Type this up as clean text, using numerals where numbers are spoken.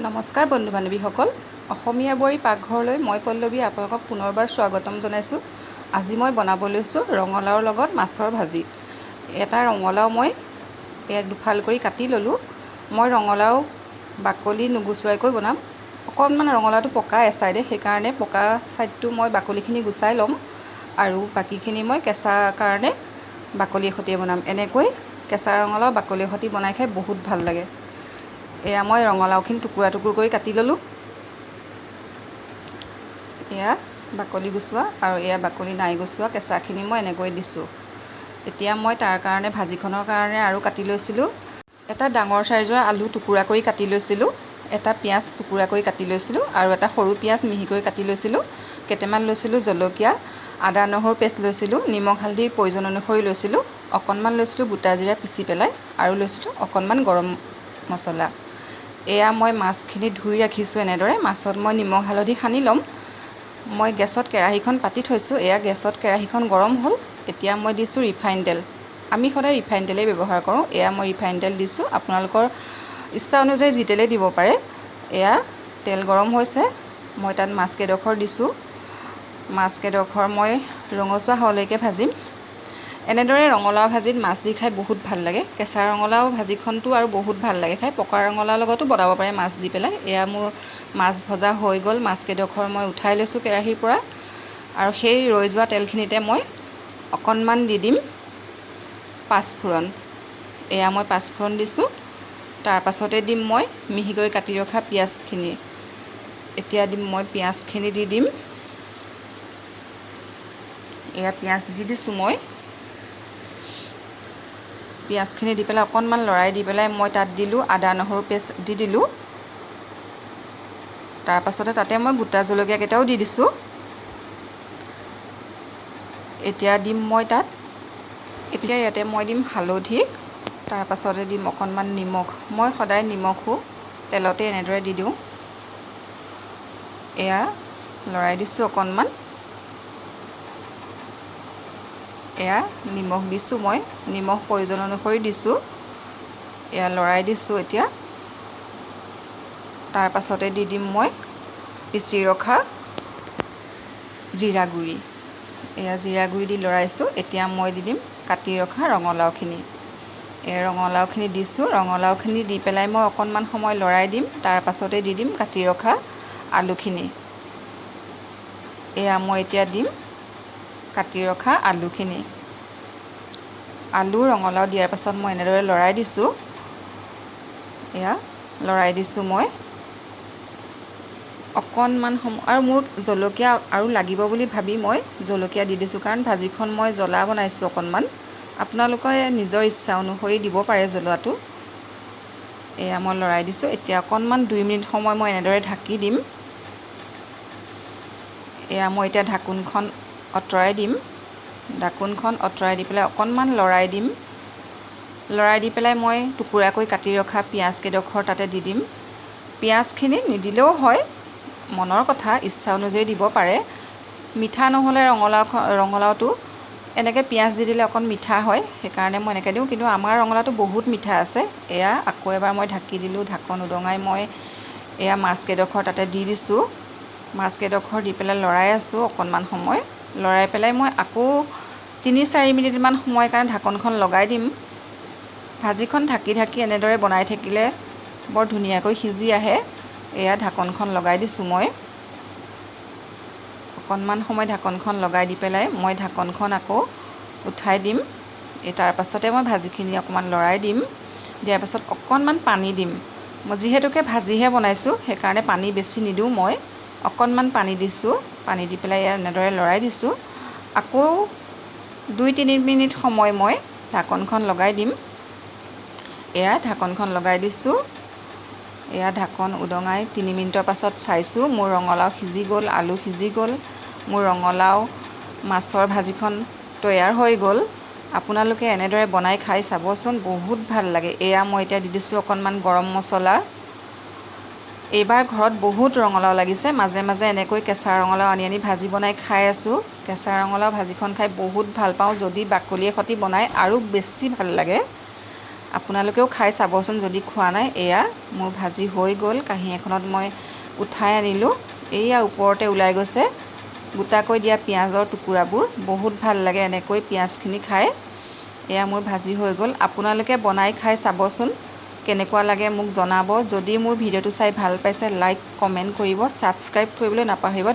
নমস্কাৰ বন্ধু বান্ধৱীসকল, অসমীয়া বোৱাৰী পাকঘৰলৈ মই পল্লৱী আপোনালোকক পুনৰবাৰ স্বাগতম জনাইছোঁ। আজি মই বনাব লৈছোঁ ৰঙালাওৰ লগত মাছৰ ভাজি। এটা ৰঙালাও মই দুফাল কৰি কাটি ল'লোঁ। মই ৰঙালাও বাকলি নুগুচোৱাকৈ বনাম। অকণমান ৰঙালাওটো পকা এচাইডে, সেইকাৰণে পকা ছাইডটো মই বাকলিখিনি গুচাই ল'ম আৰু বাকীখিনি মই কেঁচা কাৰণে বাকলিৰ সৈতে বনাম। এনেকৈ কেঁচা ৰঙালাও বাকলিৰ সৈতে বনাই খাই বহুত ভাল লাগে। এয়া মই ৰঙালাওখিনি টুকুৰা টুকুৰ কৰি কাটি ল'লোঁ। এয়া বাকলি গুচোৱা আৰু এয়া বাকলি নাই গুচোৱা কেঁচাখিনি মই এনেকৈ দিছোঁ। এতিয়া মই তাৰ কাৰণে ভাজিখনৰ কাৰণে আৰু কাটি লৈছিলোঁ। এটা ডাঙৰ চাইজৰ আলু টুকুৰা কৰি কাটি লৈছিলোঁ, এটা পিঁয়াজ টুকুৰা কৰি কাটি লৈছিলোঁ আৰু এটা সৰু পিঁয়াজ মিহিকৈ কাটি লৈছিলোঁ। কেইটামান লৈছিলোঁ জলকীয়া, আদা নহৰু পেষ্ট লৈছিলোঁ, নিমখ হালধি প্ৰয়োজন অনুসৰি লৈছিলোঁ, অকণমান লৈছিলোঁ গোটা জিৰা পিচি পেলাই আৰু লৈছিলোঁ অকণমান গৰম মছলা। এয়া মই মাছখিনি ধুই ৰাখিছোঁ এনেদৰে। মাছত মই নিমখ হালধি সানি ল'ম। মই গেছত কেৰাহীখন পাতি থৈছোঁ। এয়া গেছত কেৰাহীখন গৰম হ'ল। এতিয়া মই দিছোঁ ৰিফাইন তেল। আমি সদায় ৰিফাইন তেলেই ব্যৱহাৰ কৰোঁ। এয়া মই ৰিফাইন তেল দিছোঁ, আপোনালোকৰ ইচ্ছা অনুযায়ী যি তেলেই দিব পাৰে। এয়া তেল গৰম হৈছে, মই তাত মাছকেইডোখৰ দিছোঁ। মাছকেইডোখৰ মই ৰঙচুৱা হোৱালৈকে ভাজিম। এনেদৰে ৰঙালাও ভাজিত মাছ দি খাই বহুত ভাল লাগে। কেঁচা ৰঙালাও ভাজিখনটো আৰু বহুত ভাল লাগে খাই। পকা ৰঙালাওৰ লগতো বনাব পাৰে মাছ দি পেলাই। এয়া মোৰ মাছ ভজা হৈ গ'ল। মাছকেইডোখৰ মই উঠাই লৈছোঁ কেৰাহীৰ পৰা আৰু সেই ৰৈ যোৱা তেলখিনিতে মই অকণমান দি দিম পাঁচফোৰণ। এয়া মই পাঁচফোৰণ দিছোঁ। তাৰ পাছতে দিম মই মিহিকৈ কাটি ৰখা পিঁয়াজখিনি। এতিয়া দিম মই পিঁয়াজখিনি দি দিম। এয়া পিঁয়াজ দি দিছোঁ মই। পিঁয়াজখিনি দি পেলাই অকণমান লৰাই দি পেলাই মই তাত দিলোঁ আদা নহৰু পেষ্ট দি দিলোঁ। তাৰ পাছতে তাতে মই গোটা জলকীয়া কেইটাও দি দিছোঁ। এতিয়া দিম মই তাত ইয়াতে মই দিম হালধি, তাৰ পাছতে দিম অকণমান নিমখ। মই সদায় নিমখো তেলতে এনেদৰে দি দিওঁ। এয়া লৰাই দিছোঁ অকণমান। এয়া নিমখ দিছোঁ মই, নিমখ প্ৰয়োজন অনুসৰি দিছোঁ। এয়া লৰাই দিছোঁ এতিয়া। তাৰ পাছতে দি দিম মই পিচি ৰখা জিৰা গুড়ি। এয়া জিৰা গুড়ি দি লৰাইছোঁ। এতিয়া মই দি দিম কাটি ৰখা ৰঙালাওখিনি। এই ৰঙালাওখিনি দিছোঁ। ৰঙালাওখিনি দি পেলাই মই অকণমান সময় লৰাই দিম। তাৰ পাছতে দি দিম কাটি ৰখা আলুখিনি। এয়া মই এতিয়া দিম কাটি ৰখা আলুখিনি। আলু ৰঙালাও দিয়াৰ পাছত মই এনেদৰে লৰাই দিছোঁ। এয়া লৰাই দিছোঁ মই অকণমান সময়। আৰু মোৰ জলকীয়া আৰু লাগিব বুলি ভাবি মই জলকীয়া দি দিছোঁ, কাৰণ ভাজিখন মই জ্বলা বনাইছোঁ অকণমান। আপোনালোকে নিজৰ ইচ্ছা অনুসৰি দিব পাৰে জ্বলাটো। এয়া মই লৰাই দিছোঁ। এতিয়া অকণমান 2 মিনিট সময় মই এনেদৰে ঢাকি দিম। এয়া মই এতিয়া ঢাকোনখন আঁতৰাই দিম। ঢাকোনখন আঁতৰাই দি পেলাই অকণমান লৰাই দিম। লৰাই দি পেলাই মই টুকুৰাকৈ কাটি ৰখা পিঁয়াজকেইডোখৰ তাতে দি দিম। পিঁয়াজখিনি নিদিলেও হয়, মনৰ কথা, ইচ্ছা অনুযায়ী দিব পাৰে। মিঠা নহ'লে ৰঙালাওটো এনেকৈ পিঁয়াজ দি দিলে অকণ মিঠা হয়, সেইকাৰণে মই এনেকৈ দিওঁ। কিন্তু আমাৰ ৰঙালাওটো বহুত মিঠা আছে। এয়া আকৌ এবাৰ মই ঢাকি দিলোঁ। ঢাকন উদঙাই মই এয়া মাছকেইডোখৰ তাতে দি দিছোঁ। মাছকেইডোখৰ দি পেলাই লৰাই আছোঁ অকণমান সময়। লৰাই পেলাই মই আকৌ 3-4 মিনিটমান সময় কাৰণে ঢাকনখন লগাই দিম। ভাজিখন ঢাকি ঢাকি এনেদৰে বনাই থাকিলে বৰ ধুনীয়াকৈ সিজি আহে। এয়া ঢাকনখন লগাই দিছোঁ মই। অকণমান সময় ঢাকনখন লগাই দি পেলাই মই ঢাকনখন আকৌ উঠাই দিম। তাৰ পাছতে মই ভাজিখিনি অকণমান লৰাই দিম। দিয়াৰ পাছত অকণমান পানী দিম। মই যিহেতুকে ভাজিহে বনাইছোঁ, সেইকাৰণে পানী বেছি নিদিওঁ মই। অকণমান পানী দিছোঁ। পানী দি পেলাই এনেদৰে লৰাই দিছোঁ। আকৌ 2-3 মিনিট সময় মই ঢাকনখন লগাই দিম। এয়া ঢাকনখন লগাই দিছোঁ। এয়া ঢাকন উদঙাই 3 মিনিটৰ পাছত চাইছোঁ, মোৰ ৰঙালাও সিজি গ'ল, আলু সিজি গ'ল। মোৰ ৰঙালাও মাছৰ ভাজিখন তৈয়াৰ হৈ গ'ল। আপোনালোকে এনেদৰে বনাই খাই চাবচোন, বহুত ভাল লাগে। এয়া মই এতিয়া দি দিছোঁ অকণমান গৰম মছলা। এইবাৰ ঘৰত বহুত ৰঙালাও লাগিছে। মাজে মাজে এনেকৈ কেঁচা ৰঙালাও আনি আনি ভাজি বনাই খাই আছোঁ। কেঁচা ৰঙালাও ভাজিখন খাই বহুত ভাল পাওঁ। যদি বাকলিৰে সৈতে বনাই আৰু বেছি ভাল লাগে। আপোনালোকেও খাই চাবচোন যদি খোৱা নাই। এয়া মোৰ ভাজি হৈ গ'ল, কাঁহী এখনত মই উঠাই আনিলোঁ। এয়া ওপৰতে ওলাই গৈছে গোটাকৈ দিয়া পিঁয়াজৰ টুকুৰাবোৰ। বহুত ভাল লাগে এনেকৈ পিঁয়াজখিনি খাই। এয়া মোৰ ভাজি হৈ গ'ল। আপোনালোকে বনাই খাই চাবচোন কেনেকুৱা লাগে মোক জনাব। যদি মোৰ ভিডিঅ'টো চাই ভাল পাইছে লাইক কমেণ্ট কৰিব, ছাবস্ক্ৰাইব কৰিবলৈ নাপাহৰিব।